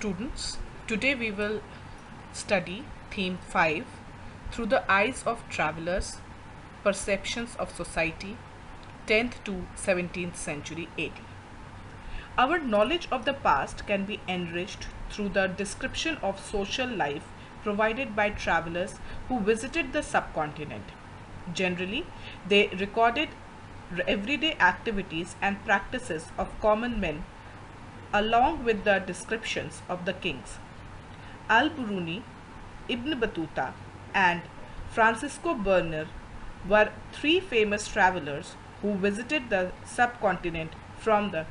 Students, today we will study theme 5 through the eyes of travelers, perceptions of society, 10th to 17th century AD. Our knowledge of the past can be enriched through the description of social life provided by travelers who visited the subcontinent. Generally, they recorded everyday activities and practices of common men along with the descriptions of the kings. Al-Biruni, Ibn Battuta, and Francisco Berner were three famous travelers who visited the subcontinent from the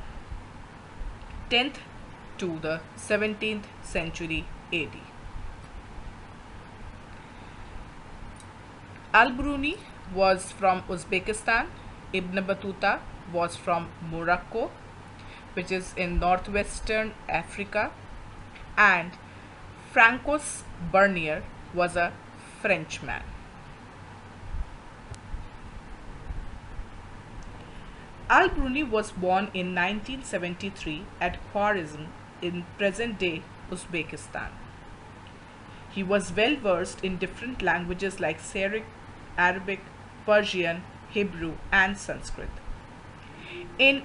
10th to the 17th century AD. Al-Biruni was from Uzbekistan, Ibn Battuta was from Morocco, which is in northwestern Africa, and Francois Bernier was a Frenchman. Al-Biruni was born in 1973 at Khwarizm in present-day Uzbekistan. He was well versed in different languages like Syriac, Arabic, Persian, Hebrew, and Sanskrit. In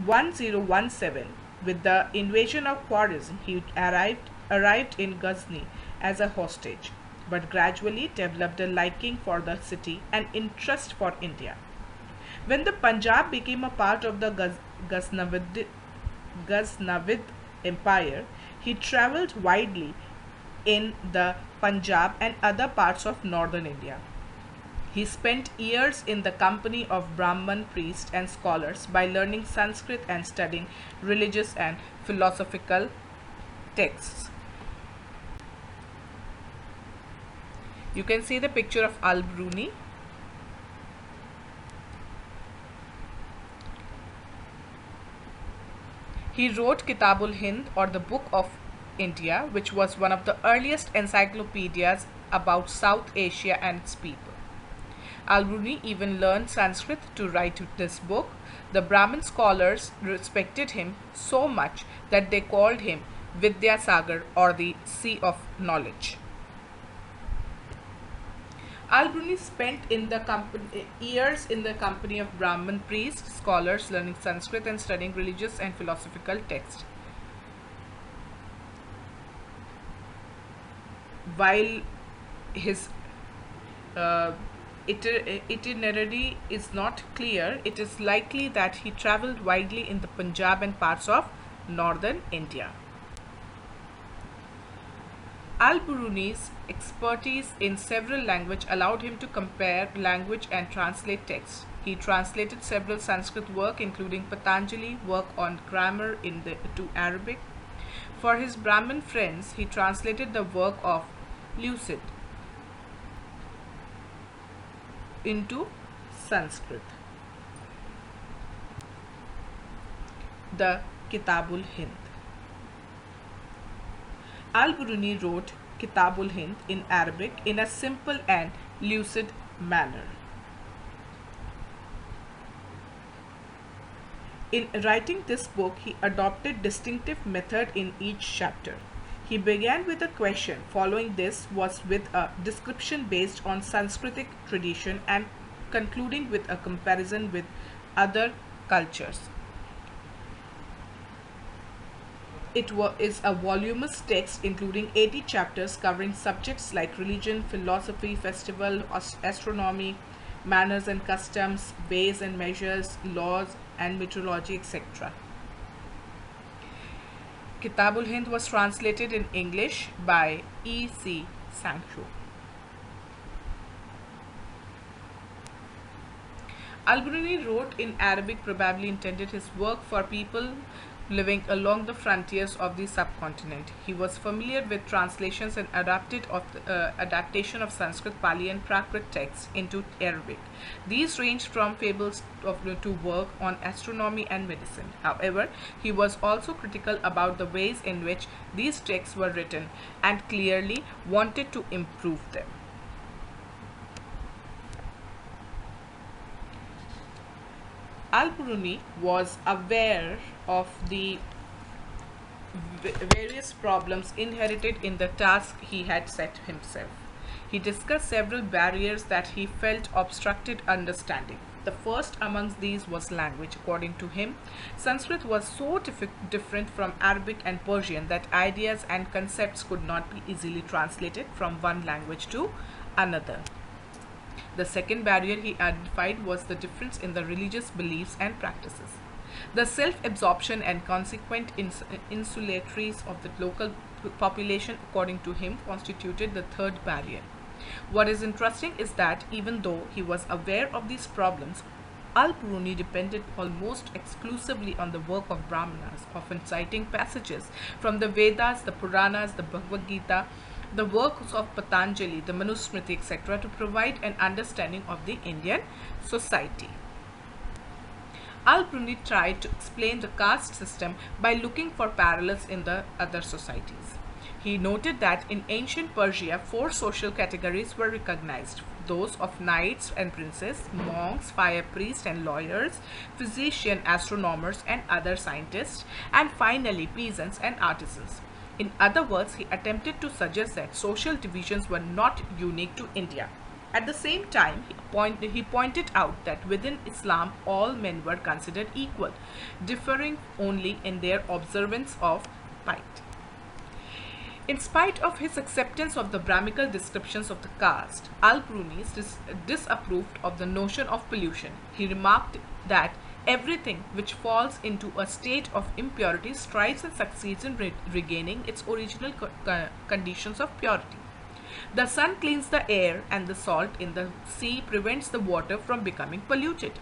1017, with the invasion of Khwarizm, he arrived in Ghazni as a hostage, but gradually developed a liking for the city and interest for India. When the Punjab became a part of the Ghaznavid Empire, he traveled widely in the Punjab and other parts of northern India. He spent years in the company of Brahman priests and scholars by learning Sanskrit and studying religious and philosophical texts. You can see the picture of Al-Biruni. He wrote Kitabul Hind, or the Book of India, which was one of the earliest encyclopedias about South Asia and its people. Al-Biruni even learned Sanskrit to write this book. The Brahmin scholars respected him so much that they called him Vidyasagar, or the Sea of Knowledge. Al-Biruni spent years in the company of Brahmin priests, scholars, learning Sanskrit and studying religious and philosophical texts. While his itinerary is not clear, it is likely that he traveled widely in the Punjab and parts of northern India. Al-Biruni's expertise in several languages allowed him to compare language and translate text. He translated several Sanskrit works, including Patanjali work on grammar to Arabic. For his Brahmin friends, he translated the work of Lucid into Sanskrit. The Kitabul Hind. Al-Biruni wrote Kitabul Hind in Arabic in a simple and lucid manner. In writing this book, he adopted distinctive method in each chapter. He began with a question. Following this was with a description based on Sanskritic tradition and concluding with a comparison with other cultures. It is a voluminous text including 80 chapters covering subjects like religion, philosophy, festival, astronomy, manners and customs, ways and measures, laws and meteorology, etc. Kitabul Hind was translated in English by E.C. Sancho. Al-Biruni wrote in Arabic, probably intended his work for people living along the frontiers of the subcontinent. He was familiar with translations and adaptation of Sanskrit, Pali and Prakrit texts into Arabic. These ranged from fables to work on astronomy and medicine. However, he was also critical about the ways in which these texts were written and clearly wanted to improve them. Al-Biruni was aware of the various problems inherited in the task he had set himself. He discussed several barriers that he felt obstructed understanding. The first amongst these was language. According to him, Sanskrit was so different from Arabic and Persian that ideas and concepts could not be easily translated from one language to another. The second barrier he identified was the difference in the religious beliefs and practices. The self-absorption and consequent insularities of the local population, according to him, constituted the third barrier. What is interesting is that even though he was aware of these problems, Al-Biruni depended almost exclusively on the work of Brahmanas, often citing passages from the Vedas, the Puranas, the Bhagavad Gita, the works of Patanjali, the Manusmriti, etc., to provide an understanding of the Indian society. Al-Biruni tried to explain the caste system by looking for parallels in the other societies. He noted that in ancient Persia, four social categories were recognized: those of knights and princes, monks, fire priests and lawyers, physicians, astronomers and other scientists, and finally peasants and artisans. In other words, he attempted to suggest that social divisions were not unique to India. At the same time, he pointed out that within Islam, all men were considered equal, differing only in their observance of piety. In spite of his acceptance of the Brahmical descriptions of the caste, Al-Biruni disapproved of the notion of pollution. He remarked that everything which falls into a state of impurity strives and succeeds in regaining its original conditions of purity. The sun cleans the air, and the salt in the sea prevents the water from becoming polluted.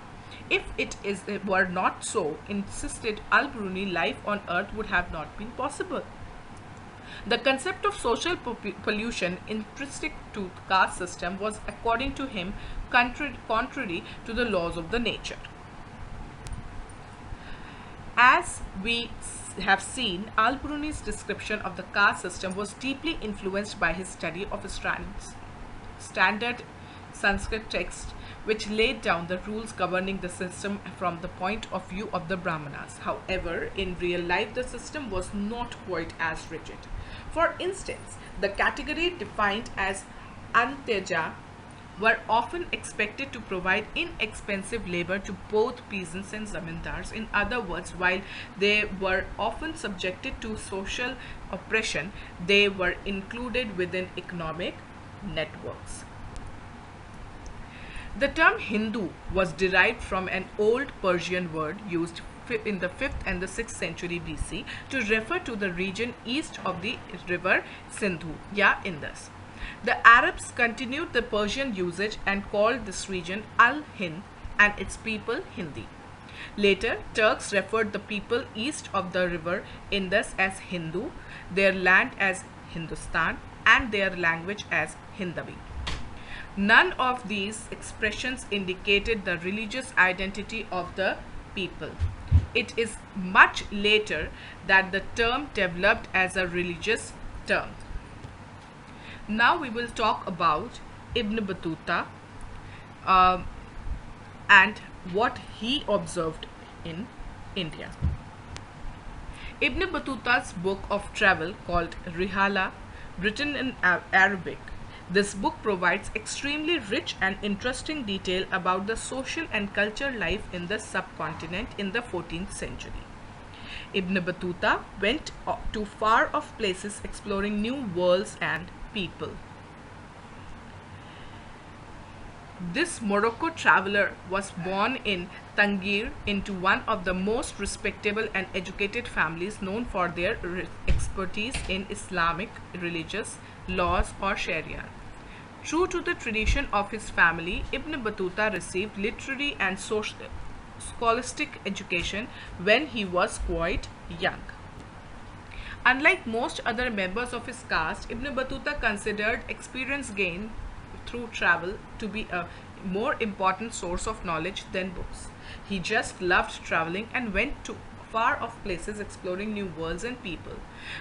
If it were not so, insisted Al-Biruni, life on earth would have not been possible. The concept of social pollution intrinsic to the caste system was, according to him, contrary to the laws of the nature. As we have seen, Al-Biruni's description of the caste system was deeply influenced by his study of standard Sanskrit texts, which laid down the rules governing the system from the point of view of the Brahmanas. However, in real life, the system was not quite as rigid. For instance, the category defined as Antyaja were often expected to provide inexpensive labor to both peasants and zamindars. In other words, while they were often subjected to social oppression, they were included within economic networks. The term Hindu was derived from an old Persian word used in the 5th and the 6th century BC to refer to the region east of the river Sindhu, ya Indus. The Arabs continued the Persian usage and called this region Al-Hind and its people Hindi. Later, Turks referred the people east of the river Indus as Hindu, their land as Hindustan, and their language as Hindavi. None of these expressions indicated the religious identity of the people. It is much later that the term developed as a religious term. Now we will talk about Ibn Battuta and what he observed in India. Ibn Battuta's book of travel, called Rihala, written in Arabic. This book provides extremely rich and interesting detail about the social and cultural life in the subcontinent in the 14th century. Ibn Battuta went to far-off places exploring new worlds and people. This Morocco traveler was born in Tangier into one of the most respectable and educated families known for their expertise in Islamic religious laws or Sharia. True to the tradition of his family, Ibn Battuta received literary and scholastic education when he was quite young. Unlike most other members of his caste, Ibn Battuta considered experience gained through travel to be a more important source of knowledge than books. He just loved traveling and went far-off places, exploring new worlds and people.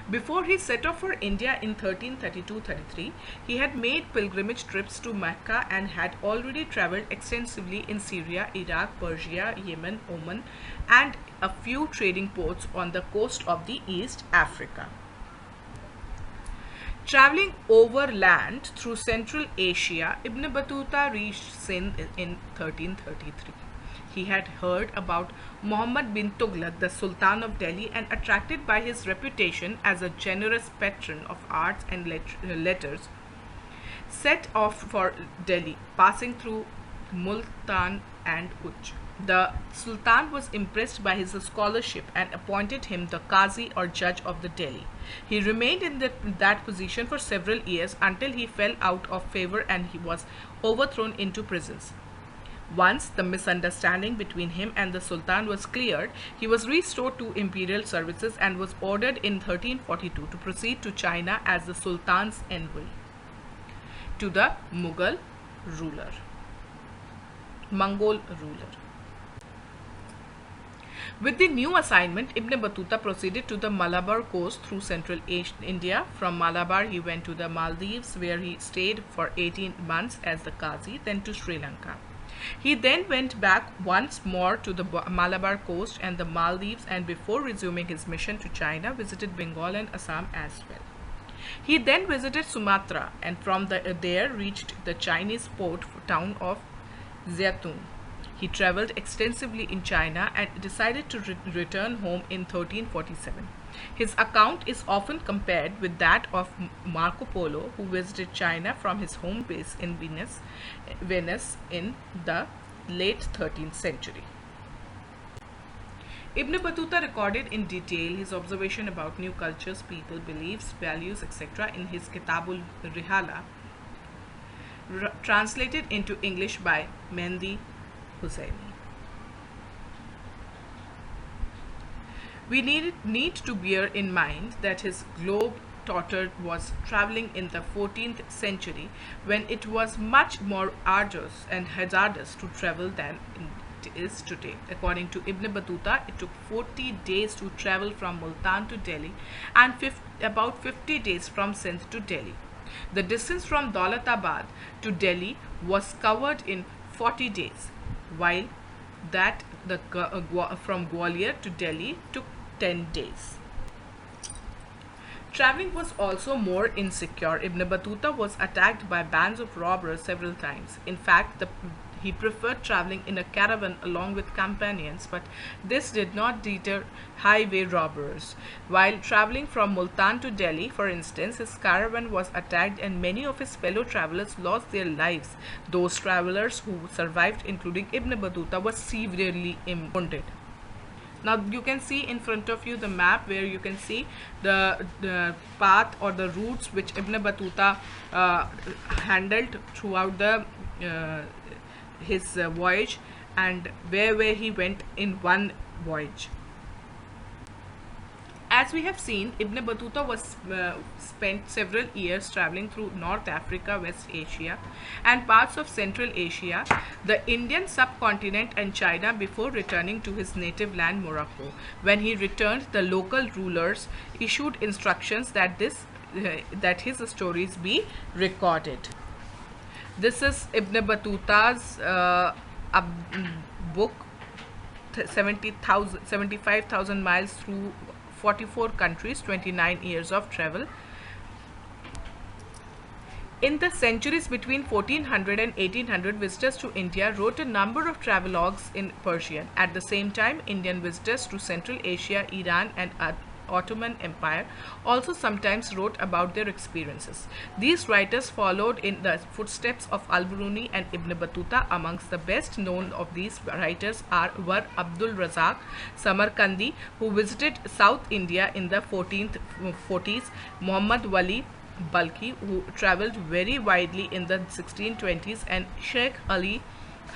Before he set off for India in 1332-33, he had made pilgrimage trips to Mecca and had already traveled extensively in Syria, Iraq, Persia, Yemen, Oman, and a few trading ports on the coast of the East Africa. Traveling overland through Central Asia, Ibn Battuta reached Sindh in 1333. He had heard about Muhammad bin Tughlaq, the Sultan of Delhi, and attracted by his reputation as a generous patron of arts and letters, set off for Delhi, passing through Multan and Uch. The Sultan was impressed by his scholarship and appointed him the Qazi or judge of the Delhi. He remained in that position for several years until he fell out of favor and he was overthrown into prisons. Once the misunderstanding between him and the Sultan was cleared, he was restored to imperial services and was ordered in 1342 to proceed to China as the Sultan's envoy to the Mongol ruler. With the new assignment, Ibn Battuta proceeded to the Malabar coast through central India. From Malabar, he went to the Maldives, where he stayed for 18 months as the Qazi, then to Sri Lanka. He then went back once more to the Malabar coast and the Maldives, and before resuming his mission to China, visited Bengal and Assam as well. He then visited Sumatra and from there reached the Chinese port town of Zaitun. He traveled extensively in China and decided to return home in 1347. His account is often compared with that of Marco Polo, who visited China from his home base in Venice in the late 13th century. Ibn Battuta recorded in detail his observation about new cultures, people, beliefs, values, etc. in his Kitabul Rihala, translated into English by Mehdi Hussaini. We need to bear in mind that his globe-trotter was traveling in the 14th century, when it was much more arduous and hazardous to travel than it is today. According to Ibn Battuta, it took 40 days to travel from Multan to Delhi and about 50 days from Sindh to Delhi. The distance from Daulatabad to Delhi was covered in 40 days, while that from Gwalior to Delhi took 10 days. Traveling was also more insecure. Ibn Battuta was attacked by bands of robbers several times. In fact, he preferred traveling in a caravan along with companions, but this did not deter highway robbers. While traveling from Multan to Delhi, for instance, his caravan was attacked and many of his fellow travelers lost their lives. Those travelers who survived, including Ibn Battuta, were severely wounded. Now you can see in front of you the map where you can see the path or the routes which Ibn Battuta handled throughout his voyage and where he went in one voyage. As we have seen, Ibn Battuta was spent several years traveling through North Africa, West Asia and parts of Central Asia, the Indian subcontinent and China before returning to his native land Morocco. When he returned, the local rulers issued instructions that his stories be recorded. This is Ibn Battuta's book, 75,000 miles through 44 countries, 29 years of travel. In the centuries between 1400 and 1800, visitors to India wrote a number of travelogues in Persian. At the same time, Indian visitors to Central Asia, Iran and Ottoman Empire also sometimes wrote about their experiences. These writers followed in the footsteps of Al-Biruni and Ibn Battuta. Amongst the best known of these writers were Abdul Razak Samarkandi, who visited South India in the 1440s, Muhammad Wali Balkhi, who traveled very widely in the 1620s, and Sheikh Ali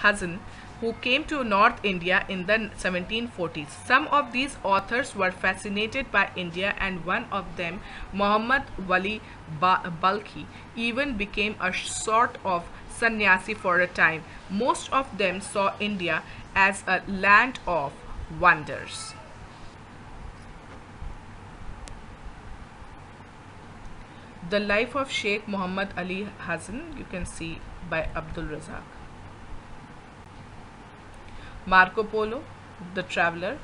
Hazan, who came to North India in the 1740s. Some of these authors were fascinated by India, and one of them, Muhammad Wali Balkhi, even became a sort of sannyasi for a time. Most of them saw India as a land of wonders. The Life of Sheikh Muhammad Ali Hassan, you can see by Abdul Razak. Marco Polo, The Traveler.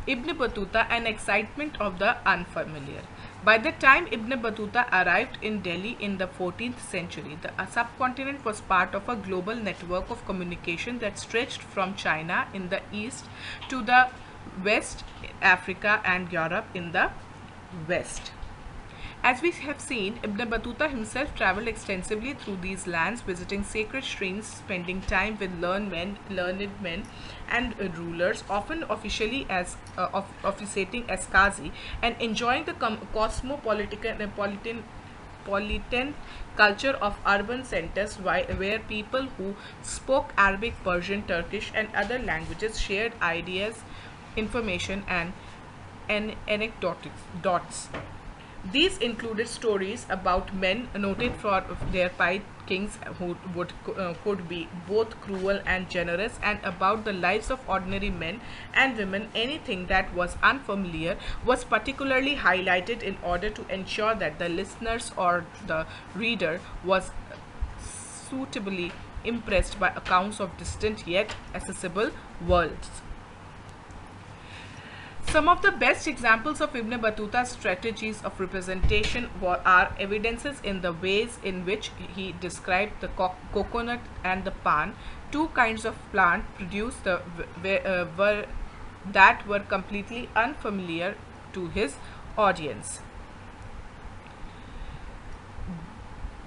Ibn Battuta, An Excitement of the Unfamiliar. By the time Ibn Battuta arrived in Delhi in the 14th century, the subcontinent was part of a global network of communication that stretched from China in the east to the west, Africa and Europe in the west. As we have seen, Ibn Battuta himself traveled extensively through these lands, visiting sacred shrines, spending time with learned men and rulers, often officiating as Qazi, and enjoying the cosmopolitan culture of urban centers where people who spoke Arabic, Persian, Turkish, and other languages shared ideas, information, and anecdotes. These included stories about men noted for their pious kings who could be both cruel and generous, and about the lives of ordinary men and women. Anything that was unfamiliar was particularly highlighted in order to ensure that the listeners or the reader was suitably impressed by accounts of distant yet accessible worlds. Some of the best examples of Ibn Battuta's strategies of representation are evidences in the ways in which he described the coconut and the pan, two kinds of plant produced that were completely unfamiliar to his audience.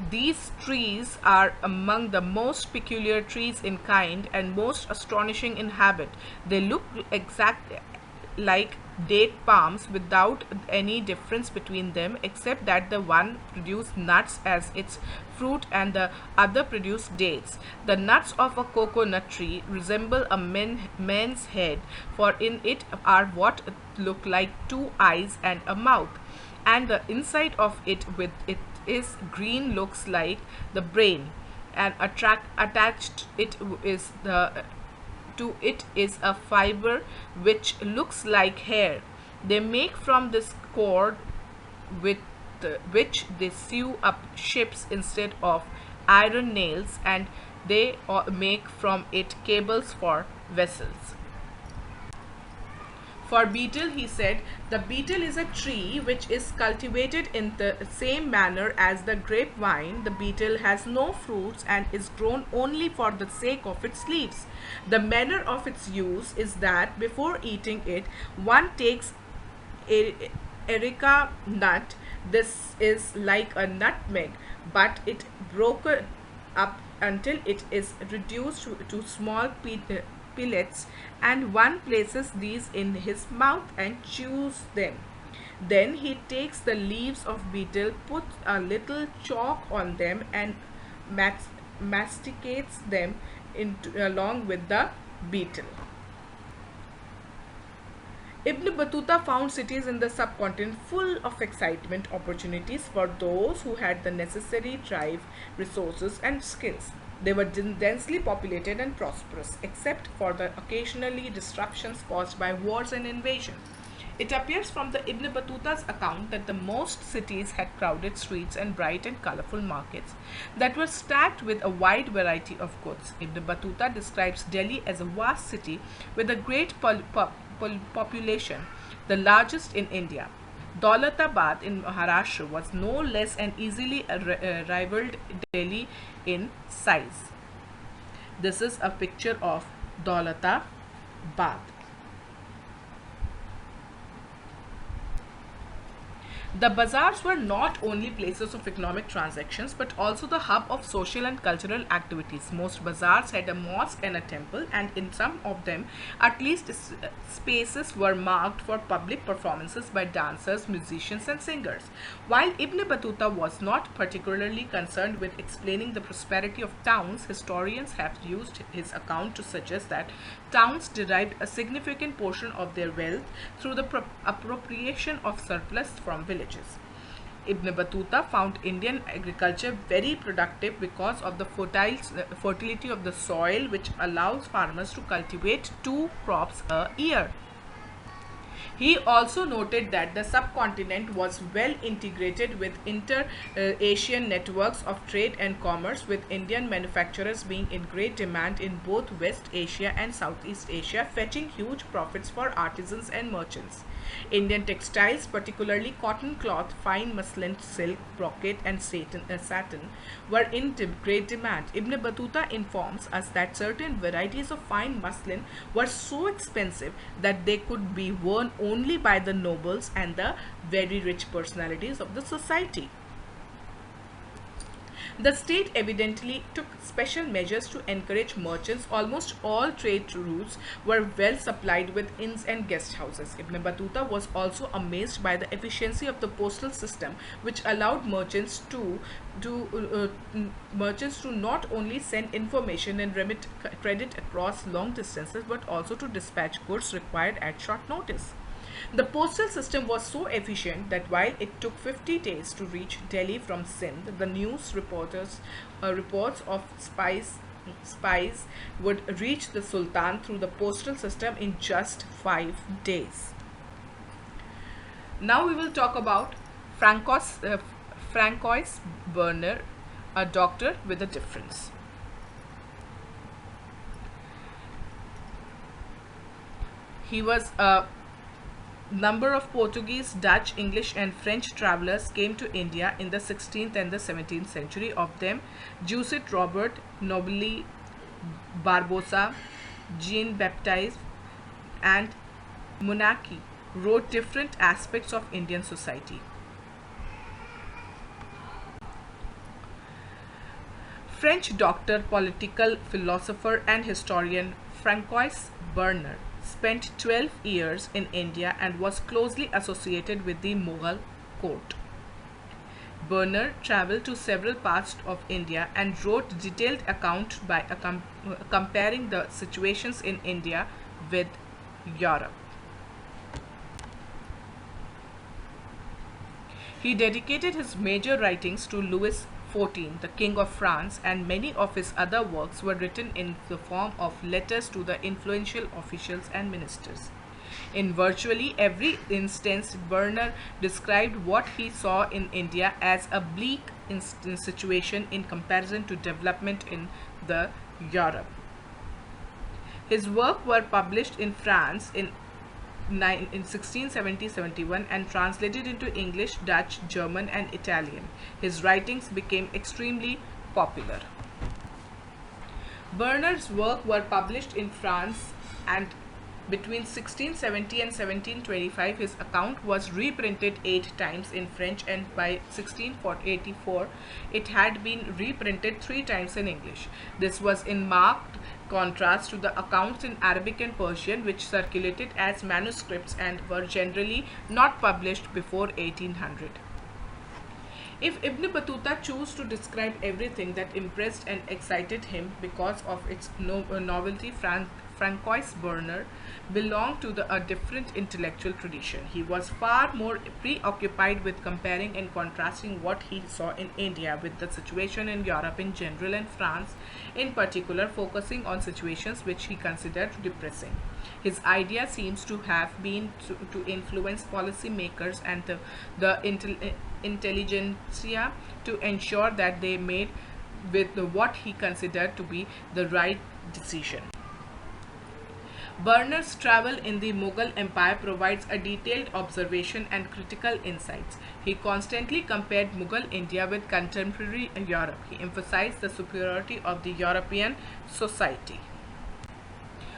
These trees are among the most peculiar trees in kind and most astonishing in habit. They look exactly like date palms without any difference between them, except that the one produced nuts as its fruit and the other produced dates. The nuts of a coconut tree resemble a man's head, for in it are what look like two eyes and a mouth, and the inside of it with it is green looks like the brain, and attached to it is a fiber which looks like hair. They make from this cord with which they sew up ships instead of iron nails, and they make from it cables for vessels. For betel, he said, the betel is a tree which is cultivated in the same manner as the grapevine. The betel has no fruits and is grown only for the sake of its leaves. The manner of its use is that before eating it, one takes erica nut. This is like a nutmeg, but it broken up until it is reduced to small pellets, and one places these in his mouth and chews them. Then he takes the leaves of betel, puts a little chalk on them, and masticates them along with the betel. Ibn Battuta found cities in the subcontinent full of excitement opportunities for those who had the necessary drive, resources, and skills. They were densely populated and prosperous, except for the occasionally disruptions caused by wars and invasion. It appears from the Ibn Battuta's account that the most cities had crowded streets and bright and colorful markets that were stacked with a wide variety of goods. Ibn Battuta describes Delhi as a vast city with a great population, the largest in India. Daulatabad in Maharashtra was no less and easily rivaled Delhi in size. This is a picture of Daulatabad. The bazaars were not only places of economic transactions but also the hub of social and cultural activities. Most bazaars had a mosque and a temple, and in some of them at least spaces were marked for public performances by dancers, musicians and singers. While Ibn Battuta was not particularly concerned with explaining the prosperity of towns, historians have used his account to suggest that towns derived a significant portion of their wealth through the appropriation of surplus from villages. Ibn Battuta found Indian agriculture very productive because of the fertility of the soil, which allows farmers to cultivate 2 crops a year. He also noted that the subcontinent was well integrated with inter-Asian networks of trade and commerce, with Indian manufacturers being in great demand in both West Asia and Southeast Asia, fetching huge profits for artisans and merchants. Indian textiles, particularly cotton cloth, fine muslin, silk, brocade, and satin, were in great demand. Ibn Battuta informs us that certain varieties of fine muslin were so expensive that they could be worn only by the nobles and the very rich personalities of the society. The state evidently took special measures to encourage merchants. Almost all trade routes were well supplied with inns and guest houses. Ibn Battuta was also amazed by the efficiency of the postal system, which allowed merchants to not only send information and remit credit across long distances, but also to dispatch goods required at short notice. The postal system was so efficient that while it took 50 days to reach Delhi from Sindh, the news reports of spies would reach the Sultan through the postal system in just 5 days. Now we will talk about Francois Berner, a doctor with a difference. He was a number of Portuguese, Dutch, English and French travelers came to India in the 16th and the 17th century. Of them, Jesuit Robert Nobili Barbosa, Jean-Baptiste and Monachi wrote different aspects of Indian society. French doctor, political philosopher and historian Francois Berner spent 12 years in India and was closely associated with the Mughal court. Berner traveled to several parts of India and wrote detailed accounts by comparing the situations in India with Europe. He dedicated his major writings to Louis XIV, the King of France, and many of his other works were written in the form of letters to the influential officials and ministers. In virtually every instance, Berner described what he saw in India as a bleak situation in comparison to development in the Europe. His works were published in France in 1670-71 and translated into English, Dutch, German and Italian. His writings became extremely popular. Berner's works were published in France, and between 1670 and 1725 his account was reprinted 8 times in French, and by 1684 it had been reprinted 3 times in English. This was in marked contrast to the accounts in Arabic and Persian, which circulated as manuscripts and were generally not published before 1800. If Ibn Battuta chose to describe everything that impressed and excited him because of its novelty, Francois Berner belonged to a different intellectual tradition. He was far more preoccupied with comparing and contrasting what he saw in India with the situation in Europe in general and France in particular, focusing on situations which he considered depressing. His idea seems to have been to influence policymakers and the intelligentsia to ensure that they made with what he considered to be the right decision. Berner's travel in the Mughal Empire provides a detailed observation and critical insights. He constantly compared Mughal India with contemporary Europe. He emphasized the superiority of the European society.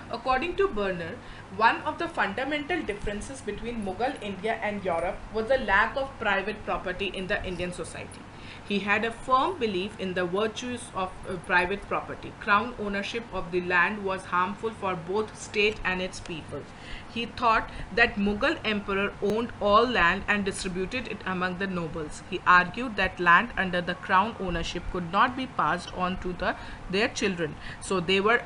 According to Berner, one of the fundamental differences between Mughal India and Europe was the lack of private property in the Indian society. He had a firm belief in the virtues of private property. Crown ownership of the land was harmful for both state and its people. He thought that Mughal emperor owned all land and distributed it among the nobles. He argued that land under the crown ownership could not be passed on to their children, so they were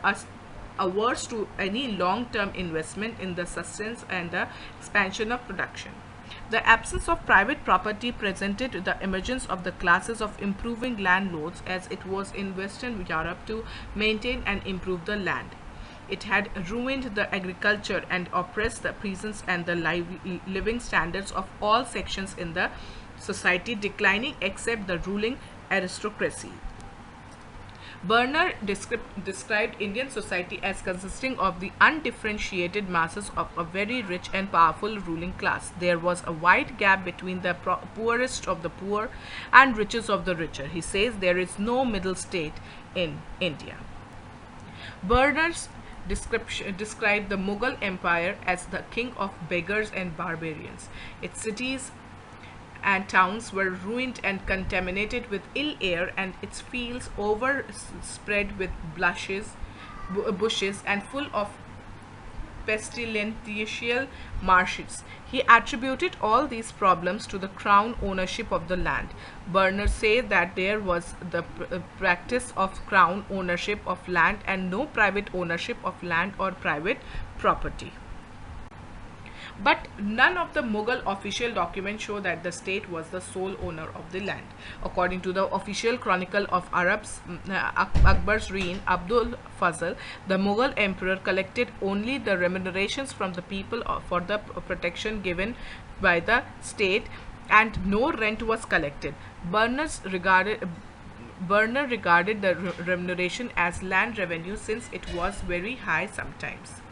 averse to any long-term investment in the sustenance and the expansion of production. The absence of private property presented the emergence of the classes of improving landlords, as it was in Western Europe to maintain and improve the land. It had ruined the agriculture and oppressed the peasants and the living standards of all sections in the society, declining except the ruling aristocracy. Berner described Indian society as consisting of the undifferentiated masses of a very rich and powerful ruling class. There was a wide gap between the poorest of the poor and richest of the richer. He says there is no middle state in India. Berner's described the Mughal Empire as the king of beggars and barbarians. Its cities and towns were ruined and contaminated with ill air, and its fields overspread with bushes and full of pestilential marshes. He attributed all these problems to the crown ownership of the land. Berner said that there was the practice of crown ownership of land and no private ownership of land or private property. But none of the Mughal official documents show that the state was the sole owner of the land. According to the official chronicle of Akbar's reign, Abdul Fazl, the Mughal emperor, collected only the remunerations from the people for the protection given by the state, and no rent was collected. Berner regarded the remuneration as land revenue, since it was very high sometimes.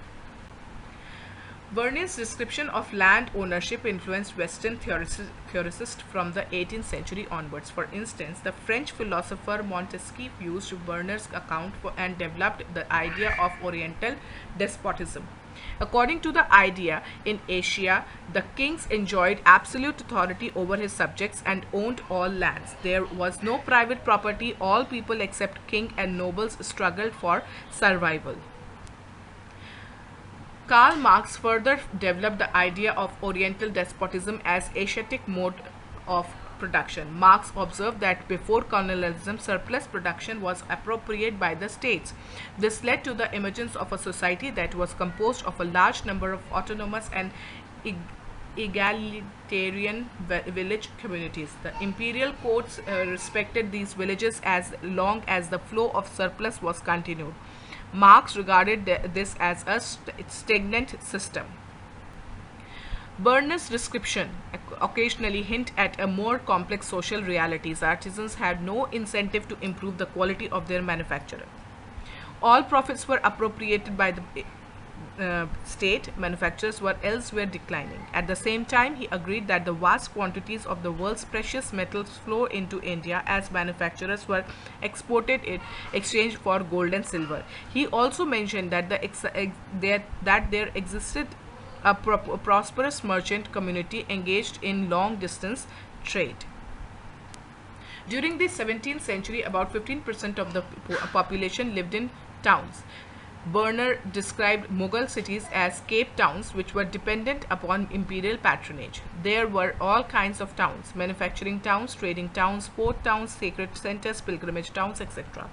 Berner's description of land ownership influenced Western theorists from the 18th century onwards. For instance, the French philosopher Montesquieu used Berner's account and developed the idea of Oriental despotism. According to the idea, in Asia, the kings enjoyed absolute authority over his subjects and owned all lands. There was no private property. All people except king and nobles struggled for survival. Karl Marx further developed the idea of Oriental despotism as Asiatic mode of production. Marx observed that before colonialism, surplus production was appropriated by the states. This led to the emergence of a society that was composed of a large number of autonomous and egalitarian village communities. The imperial courts respected these villages as long as the flow of surplus was continued. Marx regarded this as a stagnant system. Berner's description occasionally hint at a more complex social realities. Artisans had no incentive to improve the quality of their manufacture. All profits were appropriated by the state. Manufacturers were elsewhere declining. At the same time, he agreed that the vast quantities of the world's precious metals flow into India as manufacturers were exported in exchange for gold and silver. He also mentioned that there existed a prosperous merchant community engaged in long-distance trade. During the 17th century, about 15% of the population lived in towns. Berner described Mughal cities as cape towns, which were dependent upon imperial patronage. There were all kinds of towns: manufacturing towns, trading towns, port towns, sacred centers, pilgrimage towns, etc.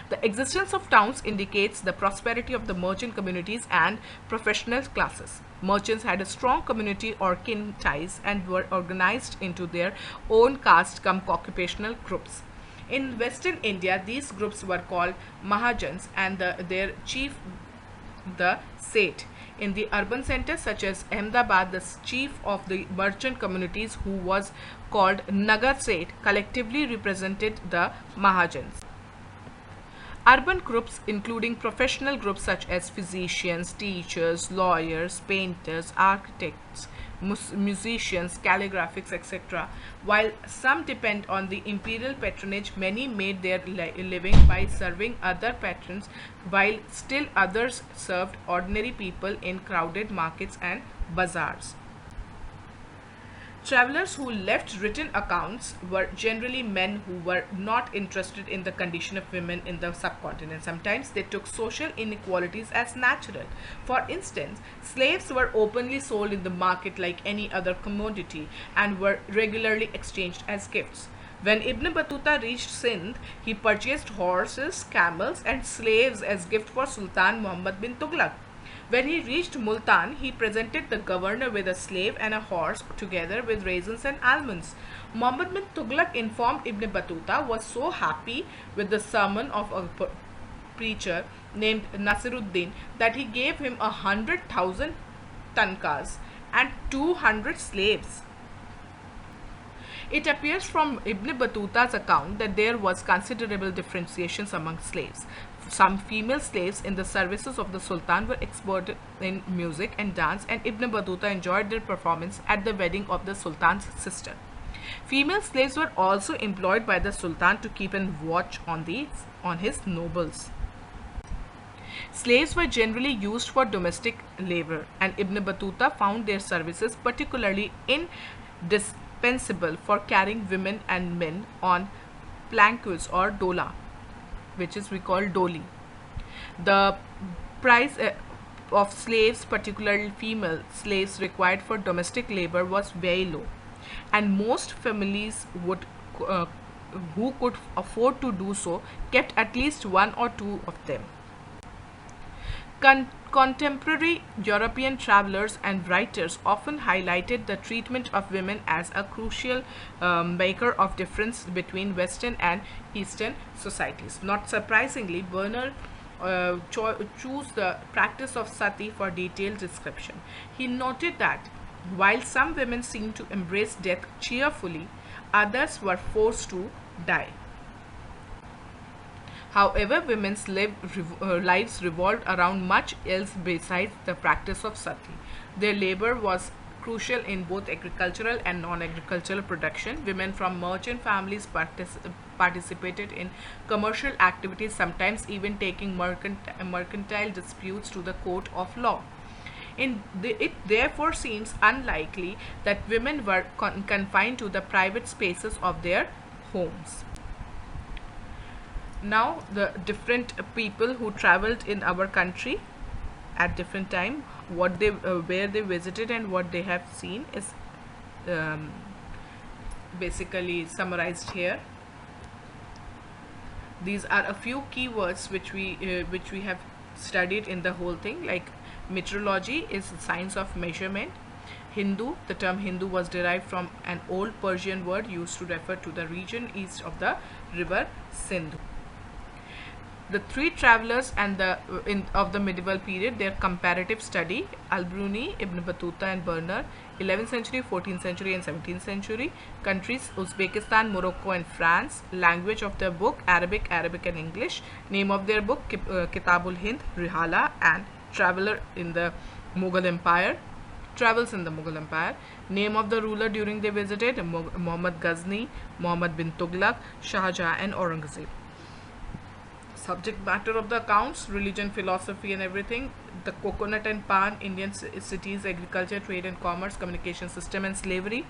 The existence of towns indicates the prosperity of the merchant communities and professional classes. Merchants had a strong community or kin ties and were organized into their own caste-cum-occupational groups. In Western India, these groups were called Mahajans and their chief the Seth. In the urban centers such as Ahmedabad, the chief of the merchant communities, who was called Nagar Seth, collectively represented the Mahajans. Urban groups, including professional groups such as physicians, teachers, lawyers, painters, architects, musicians, calligraphics, etc. While some depend on the imperial patronage, many made their living by serving other patrons, while still others served ordinary people in crowded markets and bazaars. Travelers who left written accounts were generally men who were not interested in the condition of women in the subcontinent. Sometimes they took social inequalities as natural. For instance, slaves were openly sold in the market like any other commodity and were regularly exchanged as gifts. When Ibn Battuta reached Sindh, he purchased horses, camels, and slaves as gift for Sultan Muhammad bin Tughlaq. When he reached Multan, he presented the governor with a slave and a horse together with raisins and almonds. Muhammad bin Tughlaq informed Ibn Battuta was so happy with the sermon of a preacher named Nasiruddin that he gave him 100,000 tankas and 200 slaves. It appears from Ibn Battuta's account that there was considerable differentiations among slaves. Some female slaves in the services of the Sultan were expert in music and dance, and Ibn Battuta enjoyed their performance at the wedding of the Sultan's sister. Female slaves were also employed by the Sultan to keep a watch on his nobles. Slaves were generally used for domestic labor, and Ibn Battuta found their services particularly indispensable for carrying women and men on planquets or dola, which is we call doli. The price of slaves, particularly female slaves required for domestic labor, was very low, and most families who could afford to do so kept at least one or two of them. Contemporary European travelers and writers often highlighted the treatment of women as a crucial maker of difference between Western and Eastern societies. Not surprisingly, Berner chose the practice of sati for detailed description. He noted that while some women seemed to embrace death cheerfully, others were forced to die. However, women's lives revolved around much else besides the practice of sati. Their labor was crucial in both agricultural and non-agricultural production. Women from merchant families participated in commercial activities, sometimes even taking mercantile disputes to the court of law. It therefore seems unlikely that women were confined to the private spaces of their homes. Now, the different people who traveled in our country at different time, what they where they visited and what they have seen is basically summarized here. These are a few keywords which we have studied in the whole thing. Like meteorology is the science of measurement. Hindu, the term Hindu was derived from an old Persian word used to refer to the region east of the river Sindhu. The three travelers and of the medieval period, their comparative study: Al-Biruni, Ibn Battuta and Berner, 11th century, 14th century and 17th century. Countries: Uzbekistan, Morocco and France. Language of their book: Arabic and English. Name of their book: Kitabul Hind, Rihala, and Traveler in the Mughal Empire. Travels in the Mughal Empire. Name of the ruler during they visited: Muhammad Ghazni, Muhammad bin Tughlaq, Shah Jahan and Aurangzeb. Subject matter of the accounts: religion, philosophy and everything. The coconut and palm, Indian cities, agriculture, trade and commerce, communication system and slavery,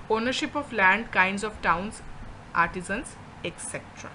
ownership of land, kinds of towns, artisans, etc.